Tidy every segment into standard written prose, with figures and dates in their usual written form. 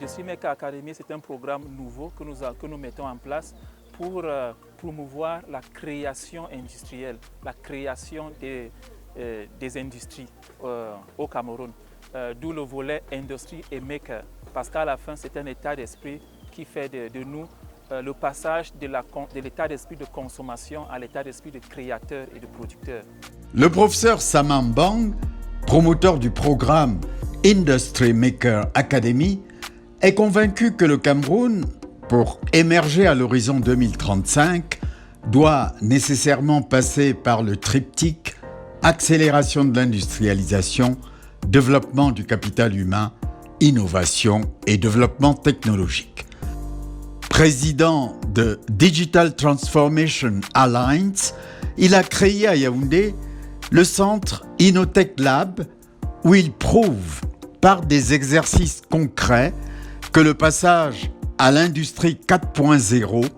Industrie Maker Academy, c'est un programme nouveau que nous mettons en place pour promouvoir la création industrielle, la création des industries au Cameroun. D'où le volet Industrie et Maker, parce qu'à la fin, c'est un état d'esprit qui fait de nous le passage de l'état d'esprit de consommation à l'état d'esprit de créateur et de producteur. Le professeur Samam Bang, promoteur du programme Industry Maker Academy, est convaincu que le Cameroun, pour émerger à l'horizon 2035, doit nécessairement passer par le triptyque accélération de l'industrialisation, développement du capital humain, innovation et développement technologique. Président de Digital Transformation Alliance, il a créé à Yaoundé le centre Innotech Lab où il prouve par des exercices concrets que le passage à l'industrie 4.0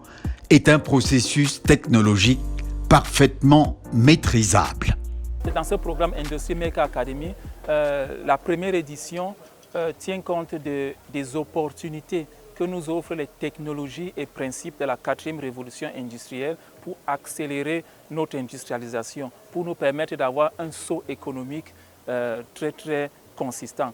est un processus technologique parfaitement maîtrisable. Dans ce programme Industry Maker Academy, la première édition tient compte des opportunités que nous offrent les technologies et principes de la 4e révolution industrielle pour accélérer notre industrialisation, pour nous permettre d'avoir un saut économique très consistant.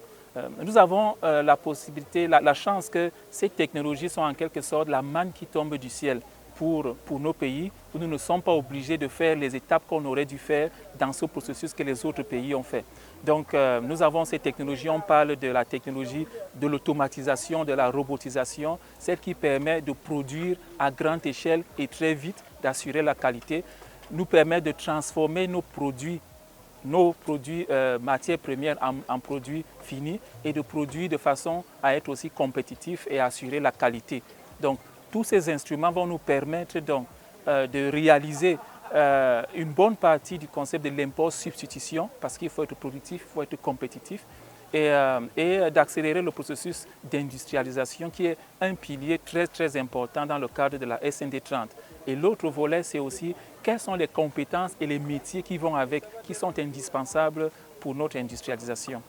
Nous avons la possibilité, la chance que ces technologies sont en quelque sorte la manne qui tombe du ciel pour nos pays, où nous ne sommes pas obligés de faire les étapes qu'on aurait dû faire dans ce processus que les autres pays ont fait. Donc nous avons ces technologies, on parle de la technologie de l'automatisation, de la robotisation, celle qui permet de produire à grande échelle et très vite, d'assurer la qualité, nous permet de transformer nos produits matières premières en produits finis et de produire de façon à être aussi compétitifs et assurer la qualité. Donc tous ces instruments vont nous permettre donc, de réaliser une bonne partie du concept de l'import-substitution parce qu'il faut être productif, il faut être compétitif et d'accélérer le processus d'industrialisation qui est un pilier très important dans le cadre de la SND 30. Et l'autre volet, c'est aussi quelles sont les compétences et les métiers qui vont avec, qui sont indispensables pour notre industrialisation.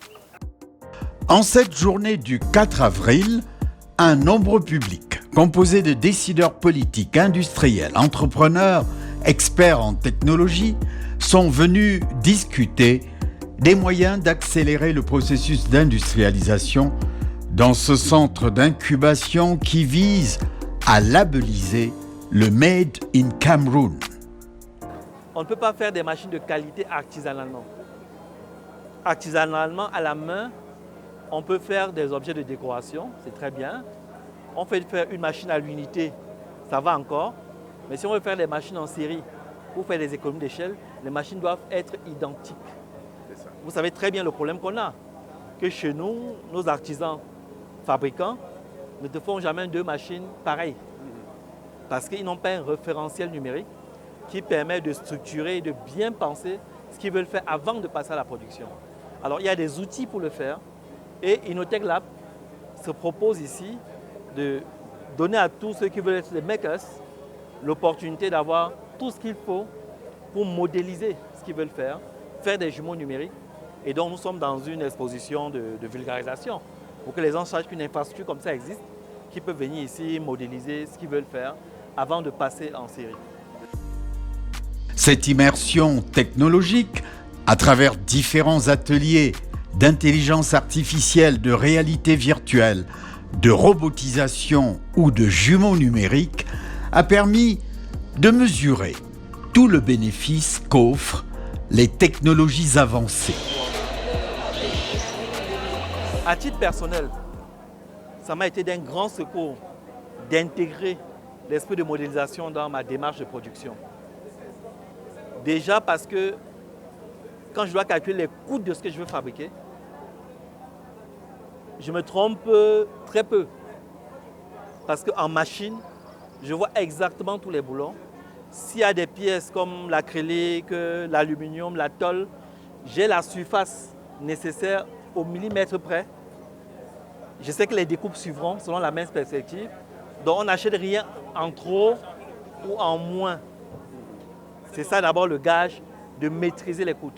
En cette journée du 4 avril, un nombre public composé de décideurs politiques, industriels, entrepreneurs, experts en technologie sont venus discuter des moyens d'accélérer le processus d'industrialisation dans ce centre d'incubation qui vise à labelliser le Made in Cameroun. On ne peut pas faire des machines de qualité artisanalement. Artisanalement, à la main, on peut faire des objets de décoration, c'est très bien. On fait faire une machine à l'unité, ça va encore. Mais si on veut faire des machines en série pour faire des économies d'échelle, les machines doivent être identiques. Vous savez très bien le problème qu'on a, que chez nous, nos artisans fabricants ne te font jamais 2 machines pareilles. Parce qu'ils n'ont pas un référentiel numérique qui permet de structurer et de bien penser ce qu'ils veulent faire avant de passer à la production. Alors il y a des outils pour le faire et Innotech Lab se propose ici de donner à tous ceux qui veulent être des makers l'opportunité d'avoir tout ce qu'il faut pour modéliser ce qu'ils veulent faire des jumeaux numériques. Et donc nous sommes dans une exposition de vulgarisation pour que les gens sachent qu'une infrastructure comme ça existe, qui peut venir ici modéliser ce qu'ils veulent faire avant de passer en série. Cette immersion technologique, à travers différents ateliers d'intelligence artificielle, de réalité virtuelle, de robotisation ou de jumeaux numériques, a permis de mesurer tout le bénéfice qu'offrent les technologies avancées. À titre personnel, ça m'a été d'un grand secours d'intégrer l'esprit de modélisation dans ma démarche de production. Déjà parce que quand je dois calculer les coûts de ce que je veux fabriquer, je me trompe très peu. Parce qu'en machine, je vois exactement tous les boulons. S'il y a des pièces comme l'acrylique, l'aluminium, la tôle, j'ai la surface nécessaire au millimètre près. Je sais que les découpes suivront selon la même perspective. Donc on n'achète rien en trop ou en moins. C'est ça d'abord le gage de maîtriser les coûts.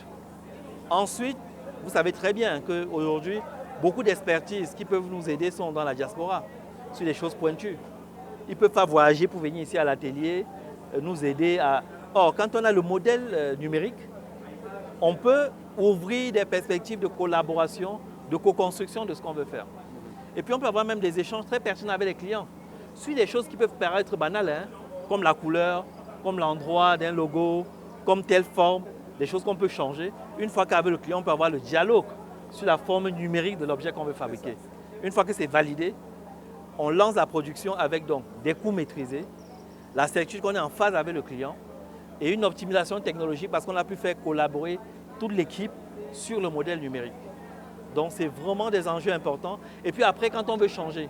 Ensuite, vous savez très bien qu'aujourd'hui, Beaucoup d'expertises qui peuvent nous aider sont dans la diaspora, sur des choses pointues. Ils ne peuvent pas voyager pour venir ici à l'atelier, nous aider à... Or, quand on a le modèle numérique, on peut ouvrir des perspectives de collaboration, de co-construction de ce qu'on veut faire. Et puis on peut avoir même des échanges très pertinents avec les clients sur des choses qui peuvent paraître banales, hein, comme la couleur, comme l'endroit d'un logo, comme telle forme, des choses qu'on peut changer. Une fois qu'avec le client, on peut avoir le dialogue sur la forme numérique de l'objet qu'on veut fabriquer. Une fois que c'est validé, on lance la production avec donc des coûts maîtrisés, la certitude qu'on est en phase avec le client et une optimisation technologique parce qu'on a pu faire collaborer toute l'équipe sur le modèle numérique. Donc c'est vraiment des enjeux importants. Et puis après, quand on veut changer,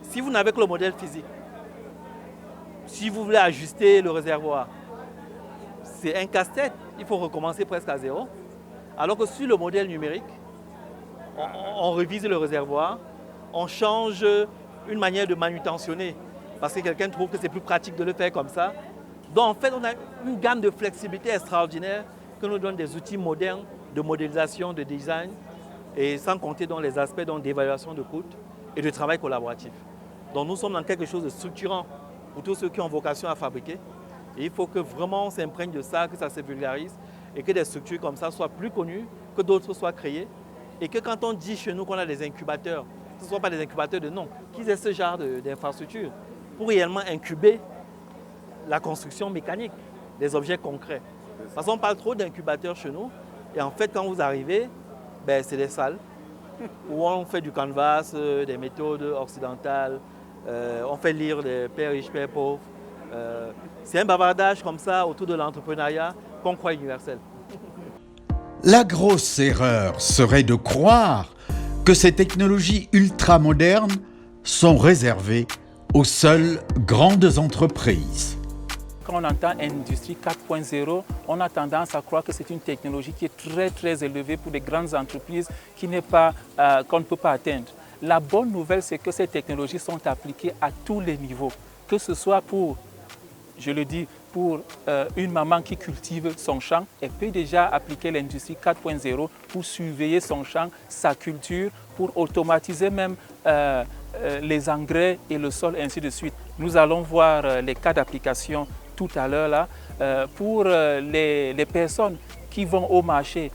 si vous n'avez que le modèle physique, si vous voulez ajuster le réservoir, c'est un casse-tête. Il faut recommencer presque à zéro. Alors que sur le modèle numérique, on révise le réservoir, on change une manière de manutentionner parce que quelqu'un trouve que c'est plus pratique de le faire comme ça. Donc en fait, on a une gamme de flexibilité extraordinaire que nous donnent des outils modernes de modélisation, de design et sans compter dans les aspects d'évaluation de coûts et de travail collaboratif. Donc nous sommes dans quelque chose de structurant pour tous ceux qui ont vocation à fabriquer. Et il faut que vraiment on s'imprègne de ça, que ça se vulgarise et que des structures comme ça soient plus connues, que d'autres soient créées. Et que quand on dit chez nous qu'on a des incubateurs, ce ne soient pas des incubateurs de nom, qu'ils aient ce genre d'infrastructure pour réellement incuber la construction mécanique des objets concrets. Parce qu'on parle trop d'incubateurs chez nous et en fait quand vous arrivez, ben, c'est des salles où on fait du canvas, des méthodes occidentales, on fait lire des pères riches, pères pauvres. C'est un bavardage comme ça autour de l'entrepreneuriat qu'on croit universel. La grosse erreur serait de croire que ces technologies ultramodernes sont réservées aux seules grandes entreprises. Quand on entend Industrie 4.0, on a tendance à croire que c'est une technologie qui est très élevée pour les grandes entreprises qu'on ne peut pas atteindre. La bonne nouvelle, c'est que ces technologies sont appliquées à tous les niveaux, que ce soit pour, je le dis, pour une maman qui cultive son champ, elle peut déjà appliquer l'Industrie 4.0 pour surveiller son champ, sa culture, pour automatiser même les engrais et le sol, ainsi de suite. Nous allons voir les cas d'application tout à l'heure là. Pour les personnes qui vont au marché,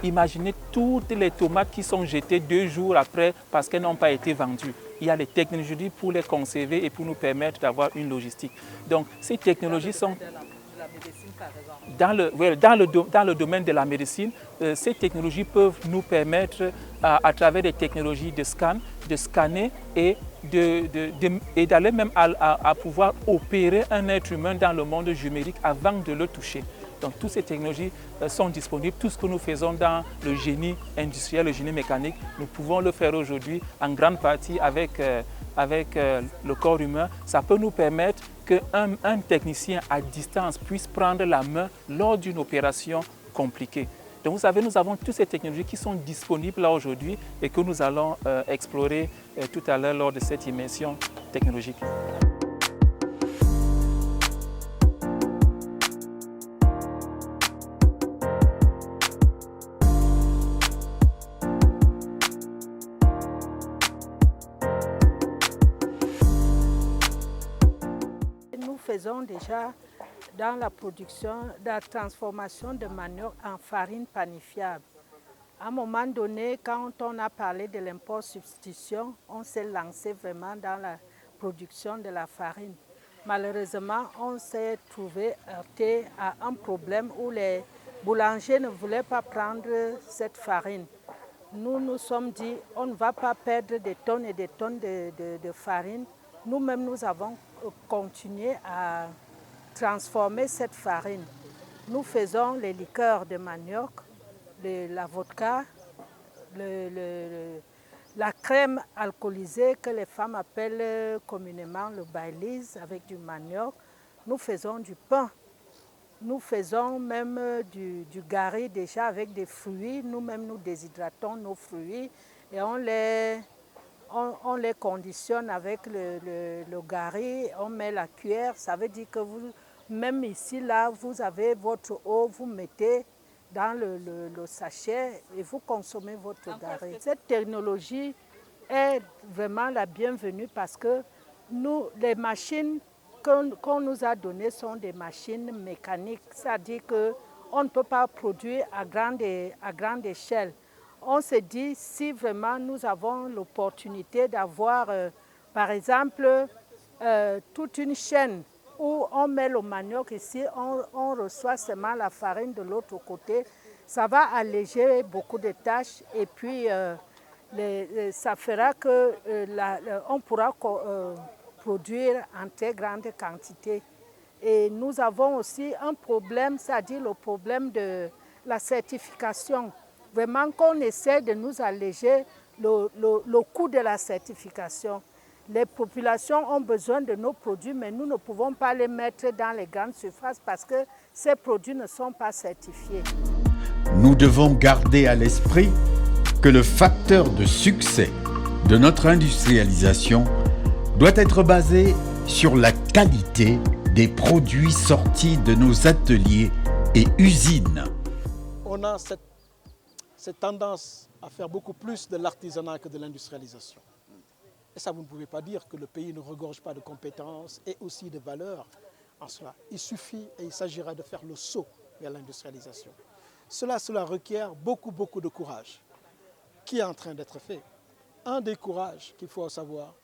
imaginez toutes les tomates qui sont jetées 2 jours après parce qu'elles n'ont pas été vendues. Il y a les technologies pour les conserver et pour nous permettre d'avoir une logistique. Donc ces technologies sont... Dans le domaine de la médecine, ces technologies peuvent nous permettre, à travers des technologies de scan, de scanner et d'aller même à pouvoir opérer un être humain dans le monde numérique avant de le toucher. Donc toutes ces technologies sont disponibles. Tout ce que nous faisons dans le génie industriel, le génie mécanique, nous pouvons le faire aujourd'hui en grande partie avec le corps humain. Ça peut nous permettre qu'un technicien à distance puisse prendre la main lors d'une opération compliquée. Donc vous savez, nous avons toutes ces technologies qui sont disponibles là aujourd'hui et que nous allons explorer tout à l'heure lors de cette immersion technologique. Nous faisons déjà dans la production, la transformation de manioc en farine panifiable. À un moment donné, quand on a parlé de l'import substitution, on s'est lancé vraiment dans la production de la farine. Malheureusement, on s'est trouvé heurté à un problème où les boulangers ne voulaient pas prendre cette farine. Nous nous sommes dit, on ne va pas perdre des tonnes et des tonnes de farine. Nous-mêmes, nous avons continué à transformer cette farine. Nous faisons les liqueurs de manioc, la vodka, la crème alcoolisée que les femmes appellent communément le Baileys avec du manioc. Nous faisons du pain. Nous faisons même du gari déjà avec des fruits. Nous-mêmes, nous déshydratons nos fruits et on les conditionne avec le gari. On met la cuillère. Ça veut dire que vous, même ici, là, vous avez votre eau, vous mettez dans le sachet et vous consommez votre denrée. Cette technologie est vraiment la bienvenue parce que nous, les machines qu'on nous a données sont des machines mécaniques, c'est-à-dire qu'on ne peut pas produire à grande échelle. On se dit, si vraiment nous avons l'opportunité d'avoir, par exemple, toute une chaîne où on met le manioc ici, on reçoit seulement la farine de l'autre côté, ça va alléger beaucoup de tâches et puis ça fera qu'on pourra produire en très grande quantité. Et nous avons aussi un problème, c'est-à-dire le problème de la certification. Vraiment qu'on essaie de nous alléger le coût de la certification. Les populations ont besoin de nos produits, mais nous ne pouvons pas les mettre dans les grandes surfaces parce que ces produits ne sont pas certifiés. Nous devons garder à l'esprit que le facteur de succès de notre industrialisation doit être basé sur la qualité des produits sortis de nos ateliers et usines. On a cette tendance à faire beaucoup plus de l'artisanat que de l'industrialisation. Et ça, vous ne pouvez pas dire que le pays ne regorge pas de compétences et aussi de valeurs en cela. Il suffit et il s'agira de faire le saut vers l'industrialisation. Cela requiert beaucoup de courage qui est en train d'être fait. Un des courages qu'il faut savoir,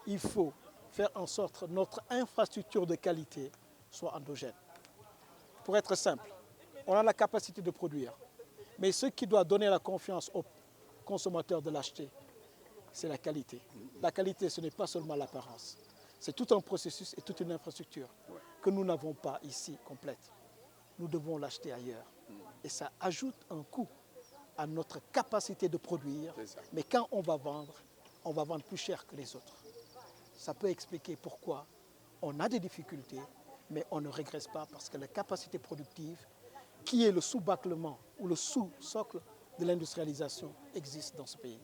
il faut faire en sorte que notre infrastructure de qualité soit endogène. Pour être simple, on a la capacité de produire, mais ce qui doit donner la confiance aux consommateurs de l'acheter, c'est la qualité. La qualité, ce n'est pas seulement l'apparence. C'est tout un processus et toute une infrastructure que nous n'avons pas ici complète. Nous devons l'acheter ailleurs. Et ça ajoute un coût à notre capacité de produire. Mais quand on va vendre plus cher que les autres. Ça peut expliquer pourquoi on a des difficultés, mais on ne régresse pas parce que la capacité productive, qui est le sous-bâclement ou le sous-socle de l'industrialisation, existe dans ce pays.